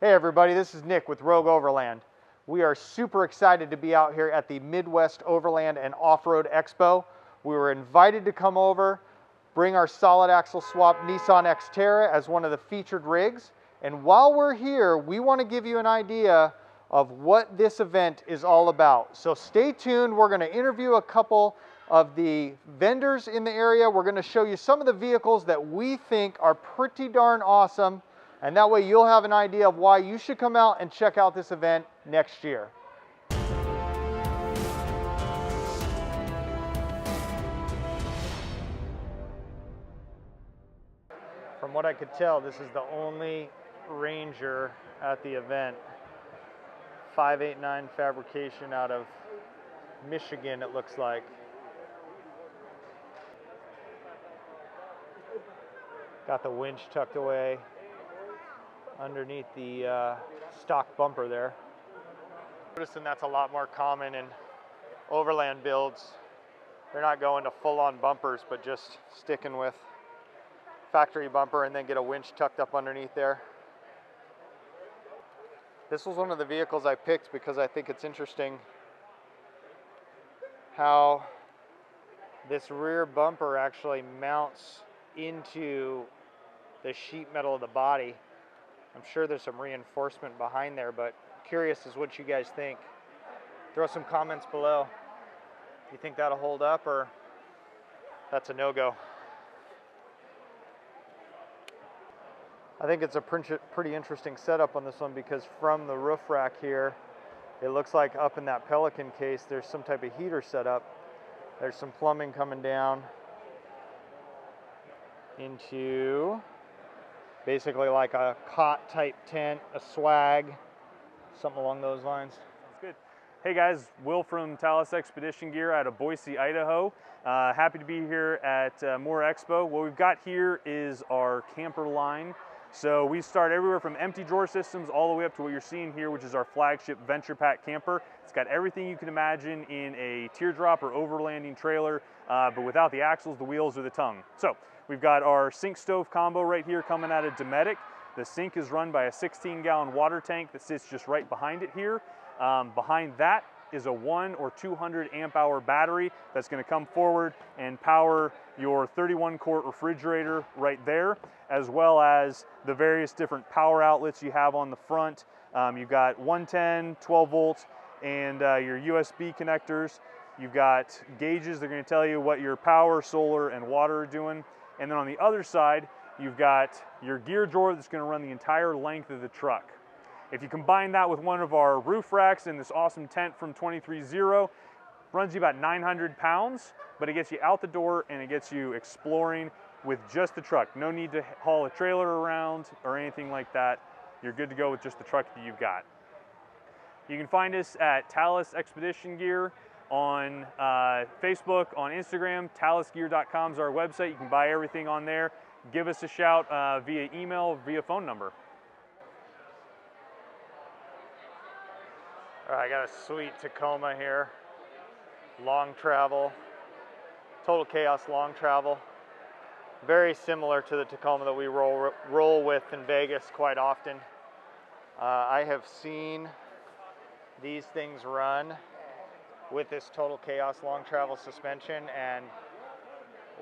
Hey everybody, this is Nick with Rogue Overland. We are super excited to be out here at the Midwest Overland and Off-Road Expo. We were invited to come over, bring our solid axle swap Nissan Xterra as one of the featured rigs. And while we're here, we want to give you an idea of what this event is all about. So stay tuned, we're going to interview a couple of the vendors in the area. We're going to show you some of the vehicles that we think are pretty darn awesome. And that way you'll have an idea of why you should come out and check out this event next year. From what I could tell, this is the only Ranger at the event. 589 fabrication out of Michigan, it looks like. Got the winch tucked away underneath the stock bumper there. Noticing that's a lot more common in Overland builds. They're not going to full-on bumpers, but just sticking with factory bumper and then get a winch tucked up underneath there. This was one of the vehicles I picked because I think it's interesting how this rear bumper actually mounts into the sheet metal of the body. I'm sure there's some reinforcement behind there, but curious as what you guys think. Throw some comments below. You think that'll hold up, or that's a no-go? I think it's a pretty interesting setup on this one because from the roof rack here, it looks like up in that Pelican case, there's some type of heater set up. There's some plumbing coming down into basically like a cot type tent, a swag, something along those lines. Sounds good. Hey guys, Will from Talus Expedition Gear out of Boise, Idaho. Happy to be here at More Expo. What we've got here is our camper line. So we start everywhere from empty drawer systems all the way up to what you're seeing here, which is our flagship Venture Pack camper. It's got everything you can imagine in a teardrop or overlanding trailer, but without the axles, the wheels, or the tongue. So we've got our sink stove combo right here coming out of Dometic. The sink is run by a 16-gallon water tank that sits just right behind it here. Behind that is a 1 or 200 amp hour battery that's going to come forward and power your 31-quart refrigerator right there, as well as the various different power outlets you have on the front. You've got 110, 12 volts, and your USB connectors. You've got gauges. They're going to tell you what your power, solar, and water are doing. And then on the other side, you've got your gear drawer that's going to run the entire length of the truck. If you combine that with one of our roof racks and this awesome tent from 23-0, runs you about 900 pounds, but it gets you out the door and it gets you exploring with just the truck. No need to haul a trailer around or anything like that. You're good to go with just the truck that you've got. You can find us at Talus Expedition Gear on Facebook, on Instagram. talusgear.com is our website. You can buy everything on there. Give us a shout via email, via phone number. All right, I got a sweet Tacoma here. Long travel, total chaos long travel. Very similar to the Tacoma that we roll with in Vegas quite often. I have seen these things run with this total chaos long travel suspension, and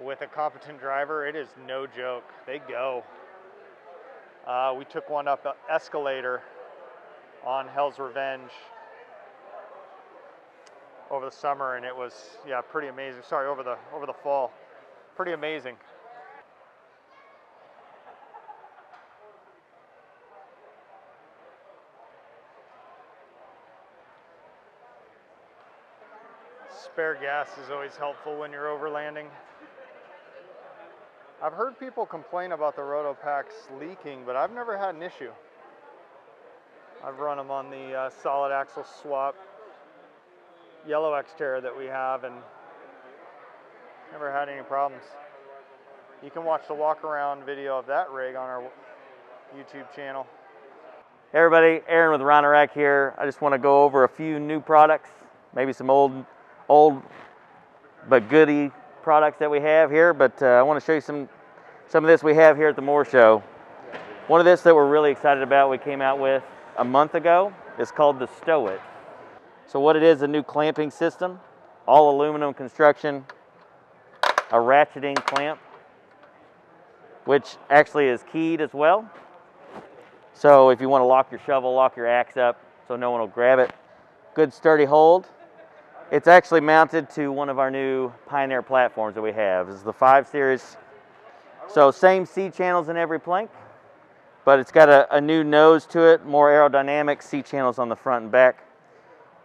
with a competent driver, it is no joke. They go. We took one up an escalator on Hell's Revenge over the summer, and it was, yeah, pretty amazing. Sorry, over the fall. Pretty amazing. Spare gas is always helpful when you're overlanding. I've heard people complain about the Rotopacks leaking, but I've never had an issue. I've run them on the solid axle swap yellow Xterra that we have and never had any problems. You can watch the walk around video of that rig on our YouTube channel. Hey everybody, Aaron with Rhinorack here. I just want to go over a few new products, maybe some old but goodie products that we have here, but I want to show you some of this we have here at the More Show. One of this that we're really excited about, we came out with a month ago, is called the Stow It. So what it is, a new clamping system, all aluminum construction, a ratcheting clamp, which actually is keyed as well. So if you want to lock your shovel, lock your axe up so no one will grab it. Good sturdy hold. It's actually mounted to one of our new Pioneer platforms that we have. This is the 5 Series. So same C channels in every plank, but it's got a new nose to it, more aerodynamic, C channels on the front and back.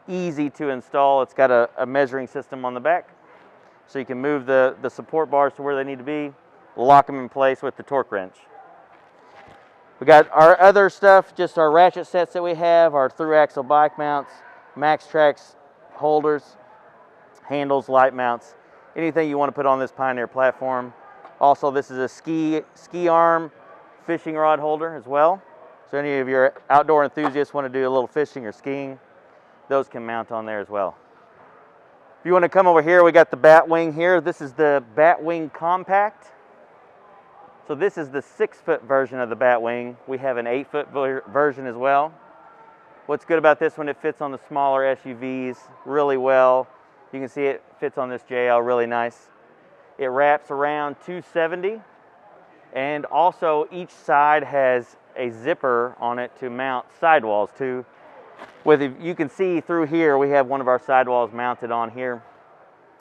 Easy to install. It's got a measuring system on the back, so you can move the support bars to where they need to be, lock them in place with the torque wrench. We got our other stuff, just our ratchet sets that we have, our through axle bike mounts, max tracks, holders, handles, light mounts, anything you want to put on this Pioneer platform. Also, this is a ski arm fishing rod holder as well. So any of your outdoor enthusiasts want to do a little fishing or skiing, those can mount on there as well. If you want to come over here, we got the Batwing here. This is the Batwing Compact. So this is the 6-foot version of the Batwing. We have an 8-foot version as well. What's good about this one, it fits on the smaller SUVs really well. You can see it fits on this JL really nice. It wraps around 270, and also each side has a zipper on it to mount sidewalls to. You can see through here, we have one of our sidewalls mounted on here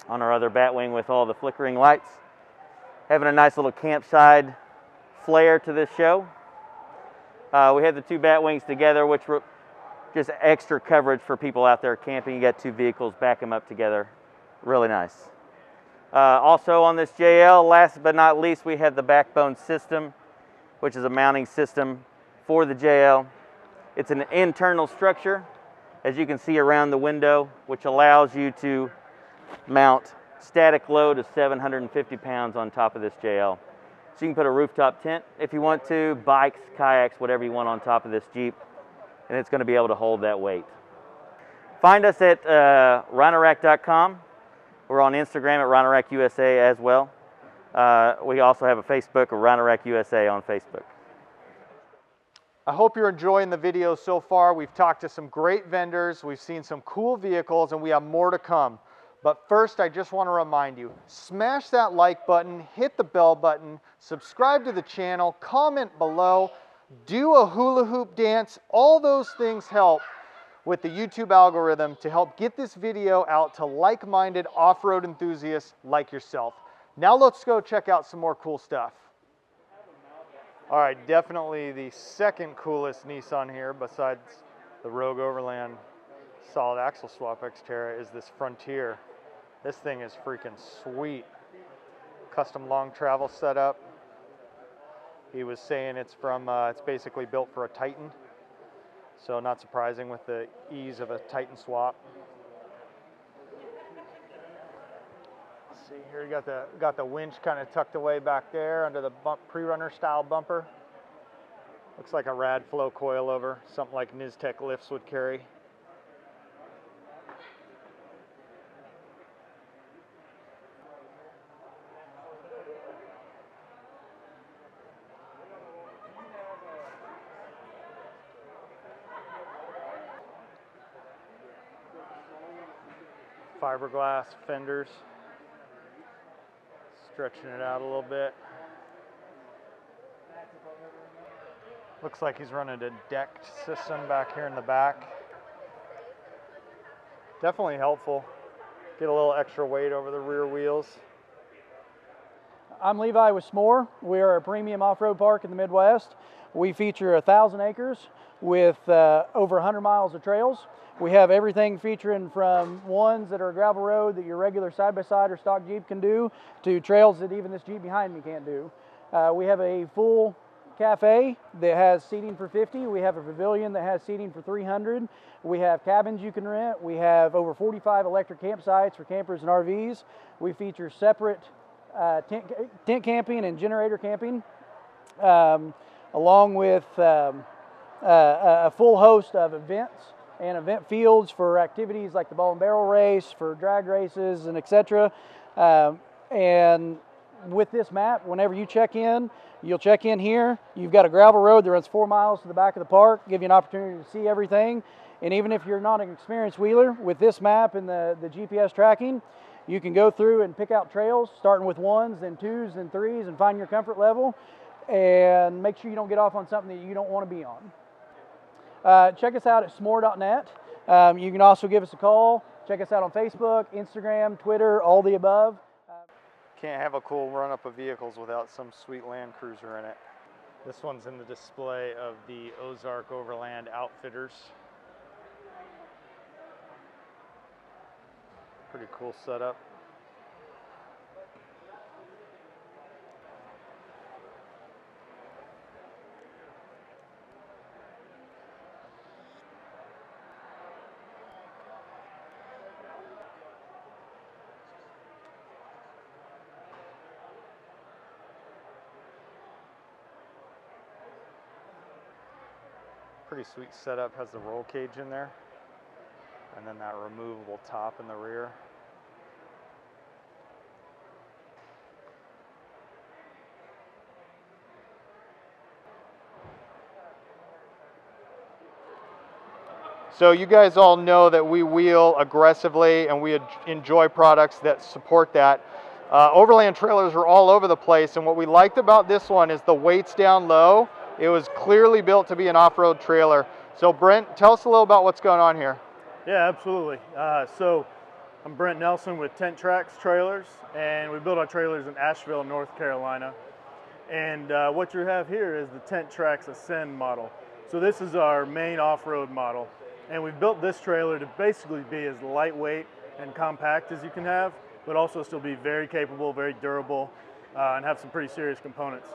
on our other Batwing with all the flickering lights. Having a nice little campsite flair to this show. We have the 2 Batwings together, which were just extra coverage for people out there camping. You got 2 vehicles, back them up together. Really nice. Also on this JL, last but not least, we have the backbone system, which is a mounting system for the JL. It's an internal structure, as you can see around the window, which allows you to mount static load of 750 pounds on top of this JL. So you can put a rooftop tent if you want to, bikes, kayaks, whatever you want on top of this Jeep, and it's going to be able to hold that weight. Find us at Rhinorack.com. We're on Instagram at Rhinorack USA as well. We also have a Facebook, Rhinorack USA on Facebook. I hope you're enjoying the video so far. We've talked to some great vendors, we've seen some cool vehicles, and we have more to come. But first, I just want to remind you, smash that like button, hit the bell button, subscribe to the channel, comment below, do a hula hoop dance. All those things help with the YouTube algorithm to help get this video out to like-minded off-road enthusiasts like yourself. Now let's go check out some more cool stuff. All right, definitely the second coolest Nissan here besides the Rogue Overland solid axle swap Xterra is this Frontier. This thing is freaking sweet. Custom long travel setup. He was saying it's basically built for a Titan. So not surprising with the ease of a Titan swap. Let's see here, you got the winch kind of tucked away back there under the pre-runner style bumper. Looks like a rad flow coilover, something like Niztec lifts would carry. Fiberglass fenders, stretching it out a little bit. Looks like he's running a decked system back here in the back. Definitely helpful. Get a little extra weight over the rear wheels. I'm Levi with Smore. We are a premium off-road park in the Midwest. We feature 1,000 acres with over 100 miles of trails. We have everything featuring from ones that are gravel road that your regular side-by-side or stock Jeep can do to trails that even this Jeep behind me can't do. We have a full cafe that has seating for 50. We have a pavilion that has seating for 300. We have cabins you can rent. We have over 45 electric campsites for campers and RVs. We feature separate tent camping and generator camping, along with a full host of events and event fields for activities like the ball and barrel race, for drag races, and etc. And with this map, whenever you check in, you'll check in here. You've got a gravel road that runs 4 miles to the back of the park, give you an opportunity to see everything. And even if you're not an experienced wheeler, with this map and the GPS tracking, you can go through and pick out trails, starting with 1s, then 2s, then 3s, and find your comfort level, and make sure you don't get off on something that you don't want to be on. Check us out at smore.net. You can also give us a call. Check us out on Facebook, Instagram, Twitter, all the above. Can't have a cool run-up of vehicles without some sweet Land Cruiser in it. This one's in the display of the Ozark Overland Outfitters. Pretty cool setup. Pretty sweet setup, has the roll cage in there, and then that removable top in the rear. So you guys all know that we wheel aggressively and we enjoy products that support that. Overland trailers are all over the place, and what we liked about this one is the weight's down low. It was clearly built to be an off-road trailer. So Brent, tell us a little about what's going on here. Yeah, absolutely. So I'm Brent Nelson with Tent Tracks Trailers, and we build our trailers in Asheville, North Carolina. And what you have here is the Tent Tracks Ascend model. So this is our main off-road model. And we've built this trailer to basically be as lightweight and compact as you can have, but also still be very capable, very durable, and have some pretty serious components.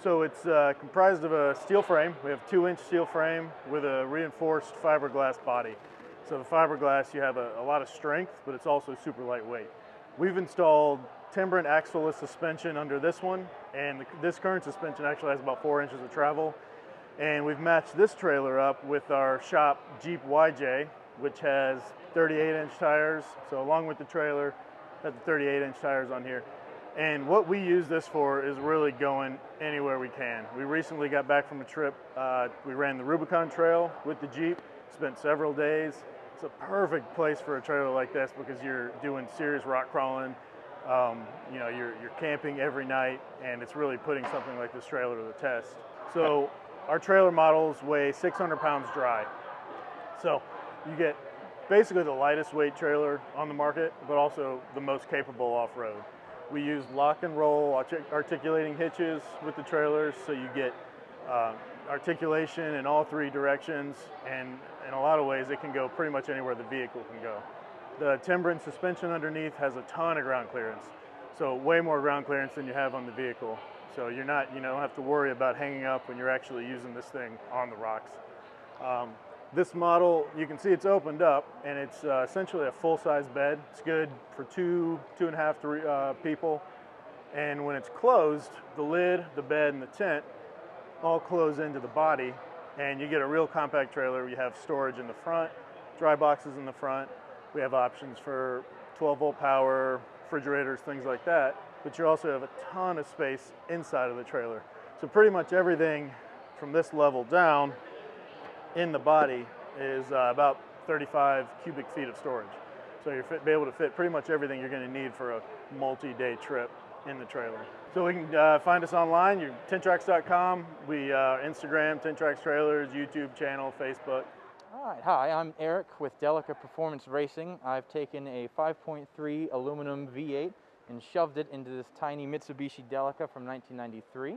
So it's comprised of a steel frame. We have 2-inch steel frame with a reinforced fiberglass body. So the fiberglass, you have a lot of strength, but it's also super lightweight. We've installed timber and axle-less suspension under this one, and this current suspension actually has about 4 inches of travel. And we've matched this trailer up with our shop Jeep YJ, which has 38-inch tires. So along with the trailer, has the 38-inch tires on here. And what we use this for is really going anywhere we can. We recently got back from a trip. We ran the Rubicon Trail with the Jeep, spent several days. It's a perfect place for a trailer like this because you're doing serious rock crawling. You know, you're camping every night, and it's really putting something like this trailer to the test. So our trailer models weigh 600 pounds dry. So you get basically the lightest weight trailer on the market, but also the most capable off-road. We use lock and roll articulating hitches with the trailers, so you get articulation in all 3 directions, and in a lot of ways it can go pretty much anywhere the vehicle can go. The timber and suspension underneath has a ton of ground clearance, so way more ground clearance than you have on the vehicle. So you don't have to worry about hanging up when you're actually using this thing on the rocks. This model, you can see it's opened up, and it's essentially a full-size bed. It's good for 2.5, 3 people. And when it's closed, the lid, the bed, and the tent all close into the body, and you get a real compact trailer. You have storage in the front, dry boxes in the front. We have options for 12-volt power, refrigerators, things like that. But you also have a ton of space inside of the trailer. So pretty much everything from this level down in the body is about 35 cubic feet of storage. So you'll be able to fit pretty much everything you're going to need for a multi-day trip in the trailer. So we can find us online, tenttracks.com, we Instagram, Tent Tracks Trailers, YouTube channel, Facebook. All right, hi, I'm Eric with Delica Performance Racing. I've taken a 5.3 aluminum V8 and shoved it into this tiny Mitsubishi Delica from 1993.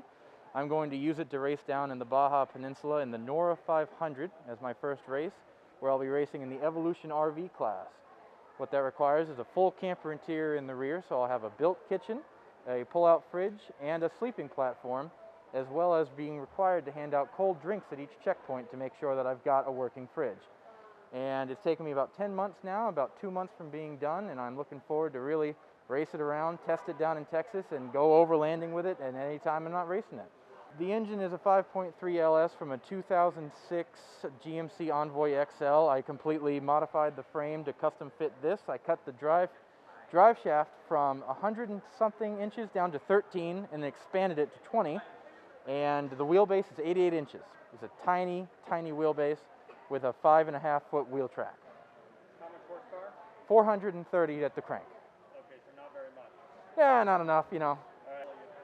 I'm going to use it to race down in the Baja Peninsula in the Nora 500 as my first race, where I'll be racing in the Evolution RV class. What that requires is a full camper interior in the rear, so I'll have a built kitchen, a pull-out fridge, and a sleeping platform, as well as being required to hand out cold drinks at each checkpoint to make sure that I've got a working fridge. And it's taken me about 10 months now, about 2 months from being done, and I'm looking forward to really race it around, test it down in Texas, and go overlanding with it at any time I'm not racing it. The engine is a 5.3 LS from a 2006 GMC Envoy XL. I completely modified the frame to custom fit this. I cut the drive drive shaft from 100 and something inches down to 13 and then expanded it to 20. And the wheelbase is 88 inches. It's a tiny, tiny wheelbase with a 5.5-foot wheel track. How much horsepower? 430 at the crank. Okay, so not very much. Yeah, not enough, you know.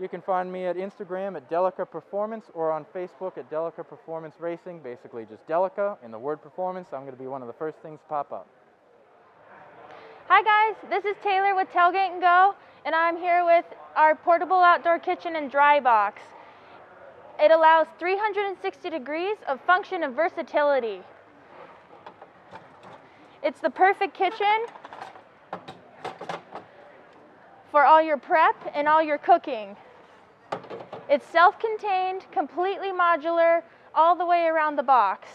You can find me at Instagram at Delica Performance or on Facebook at Delica Performance Racing. Basically just Delica and the word performance. I'm going to be one of the first things to pop up. Hi guys, this is Taylor with Tailgate Go, and I'm here with our portable outdoor kitchen and dry box. It allows 360 degrees of function and versatility. It's the perfect kitchen for all your prep and all your cooking. It's self-contained, completely modular, all the way around the box.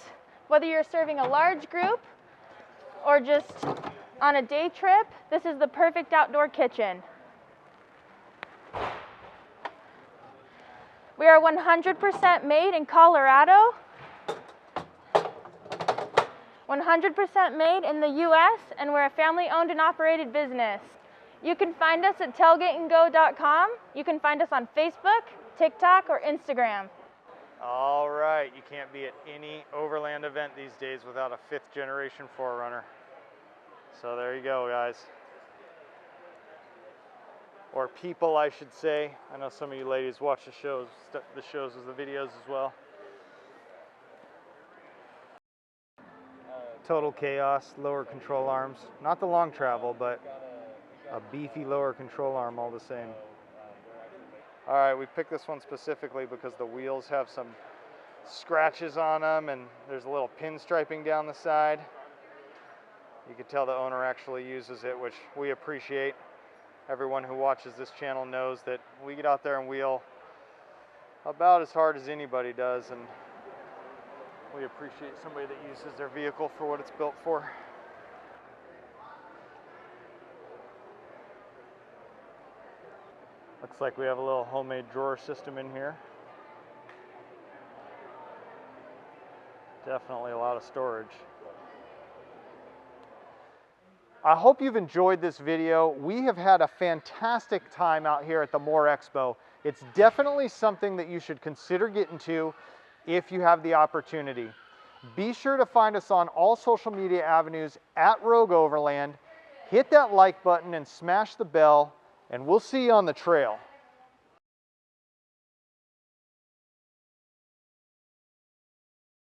Whether you're serving a large group or just on a day trip, this is the perfect outdoor kitchen. We are 100% made in Colorado, 100% made in the US, and we're a family-owned and operated business. You can find us at tailgateandgo.com. You can find us on Facebook, TikTok, or Instagram. All right, you can't be at any Overland event these days without a 5th generation 4Runner. So there you go, guys. Or people, I should say. I know some of you ladies watch the shows as the videos as well. Total chaos, lower control arms. Not the long travel, but a beefy lower control arm all the same. All right, we picked this one specifically because the wheels have some scratches on them and there's a little pinstriping down the side. You can tell the owner actually uses it, which we appreciate. Everyone who watches this channel knows that we get out there and wheel about as hard as anybody does, and we appreciate somebody that uses their vehicle for what it's built for. Looks like we have a little homemade drawer system in here. Definitely a lot of storage. I hope you've enjoyed this video. We have had a fantastic time out here at the More Expo. It's definitely something that you should consider getting to if you have the opportunity. Be sure to find us on all social media avenues at Rogue Overland. Hit that like button and smash the bell, and we'll see you on the trail.